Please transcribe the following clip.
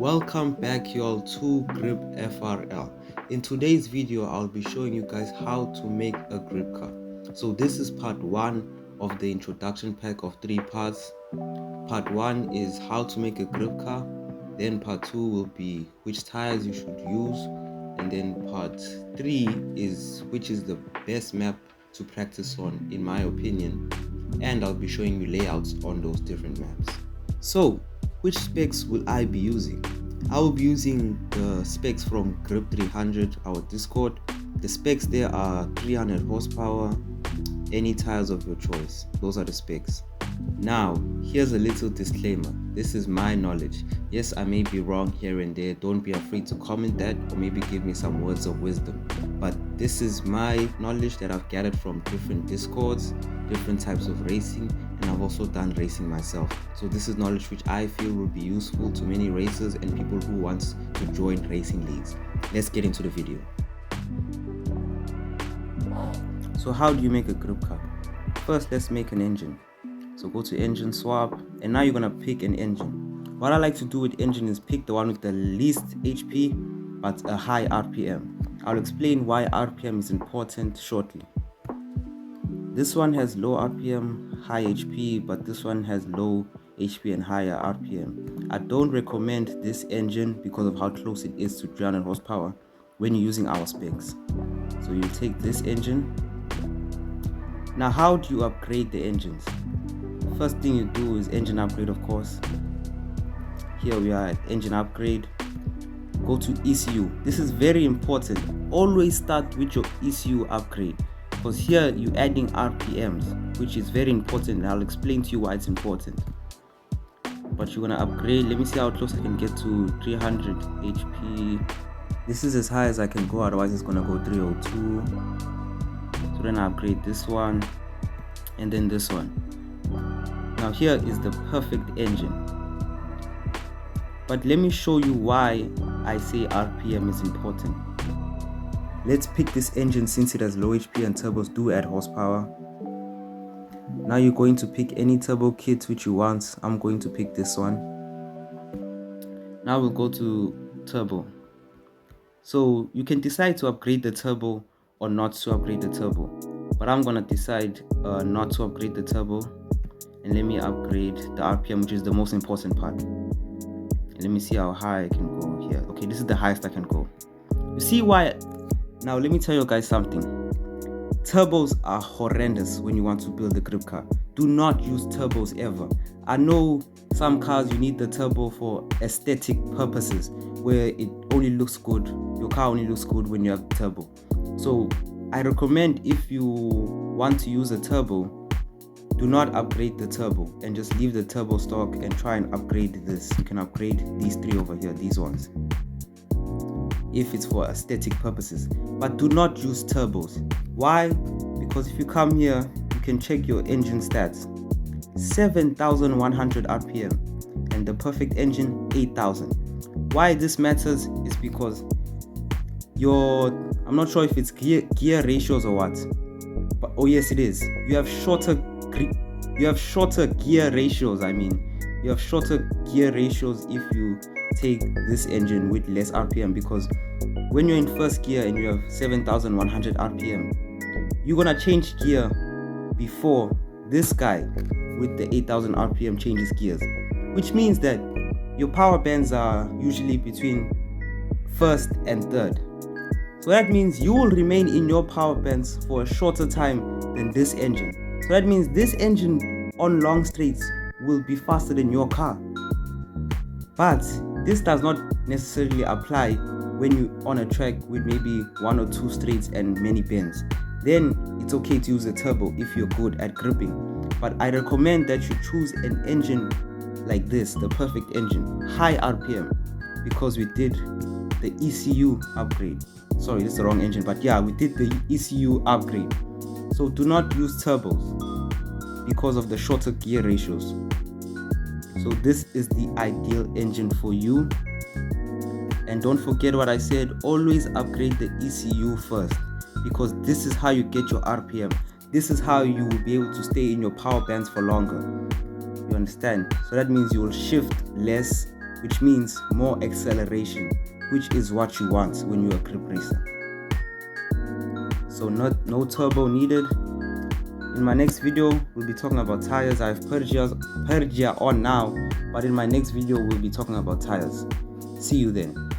Welcome back y'all to Grip FRL. In today's video I'll be showing you guys how to make a grip car. So this is part 1 of the introduction pack of 3 parts. Part 1 is how to make a grip car, then part 2 will be which tires you should use, and then part 3 is which is the best map to practice on in my opinion, and I'll be showing you layouts on those different maps. So which specs will I be using? I will be using the specs from Grip 300, our Discord. The specs there are 300 horsepower, any tires of your choice. Those are the specs. Now, here's a little disclaimer. This is my knowledge. Yes, I may be wrong here and there. Don't be afraid to comment that or maybe give me some words of wisdom. But this is my knowledge that I've gathered from different Discords, different types of racing, and I've also done racing myself. So this is knowledge which I feel will be useful to many racers and people who want to join racing leagues. Let's get into the video. So how do you make a grip car? First, let's make an engine. So go to engine swap, and now you're gonna pick an engine. What I like to do with engine is pick the one with the least HP but a high RPM. I'll explain why RPM is important shortly. This one has low RPM, high HP, but this one has low HP and higher RPM. I don't recommend this engine because of how close it is to 300 horsepower when you're using our specs. So you take this engine. Now how do you upgrade the engines? First thing you do is engine upgrade, of course. Here we are at engine upgrade. Go to ECU. This is very important. Always start with your ECU upgrade, because here you're adding RPMs, which is very important, and I'll explain to you why it's important. But you're gonna upgrade. Let me see how close I can get to 300 HP. This is as high as I can go, otherwise it's gonna go 302. So then I upgrade this one and then this one. Now here is the perfect engine. But let me show you why I say RPM is important. Let's pick this engine since it has low HP and turbos do add horsepower. Now you're going to pick any turbo kit which you want. I'm going to pick this one. Now we'll go to turbo. So you can decide to upgrade the turbo or not to upgrade the turbo. But I'm gonna decide not to upgrade the turbo. And let me upgrade the RPM, which is the most important part. And let me see how high I can go here. Okay, this is the highest I can go. You see why? Now let me tell you guys something. Turbos are horrendous when you want to build a grip car. Do not use turbos ever. I know some cars you need the turbo for aesthetic purposes, where it only looks good. Your car only looks good when you have turbo. So I recommend, if you want to use a turbo, do not upgrade the turbo and just leave the turbo stock and try and upgrade this. You can upgrade these 3 over here, these ones, if it's for aesthetic purposes. But do not use turbos. Why? Because if you come here, you can check your engine stats. 7,100 RPM and the perfect engine 8,000. Why this matters is because I'm not sure if it's gear ratios or what, but oh yes it is. You have shorter gear ratios. You have shorter gear ratios if you take this engine with less RPM, because when you're in first gear and you have 7,100 RPM, you're gonna change gear before this guy with the 8,000 RPM changes gears, which means that your power bands are usually between first and third. So that means you will remain in your power bands for a shorter time than this engine. So that means this engine on long straights will be faster than your car. But this does not necessarily apply when you're on a track with maybe 1 or 2 straights and many bends. Then it's okay to use a turbo if you're good at gripping. But I recommend that you choose an engine like this, the perfect engine, high RPM, because we did the ECU upgrade. Sorry, this is the wrong engine, but yeah, we did the ECU upgrade. So do not use turbos because of the shorter gear ratios. So this is the ideal engine for you. And don't forget what I said, always upgrade the ECU first, because this is how you get your RPM. This is how you will be able to stay in your power bands for longer. You understand? So that means you will shift less which means more acceleration, which is what you want when you're a grip racer. So no turbo needed. In my next video, we'll be talking about tires. I have Pergia on now, but in my next video, we'll be talking about tires. See you then.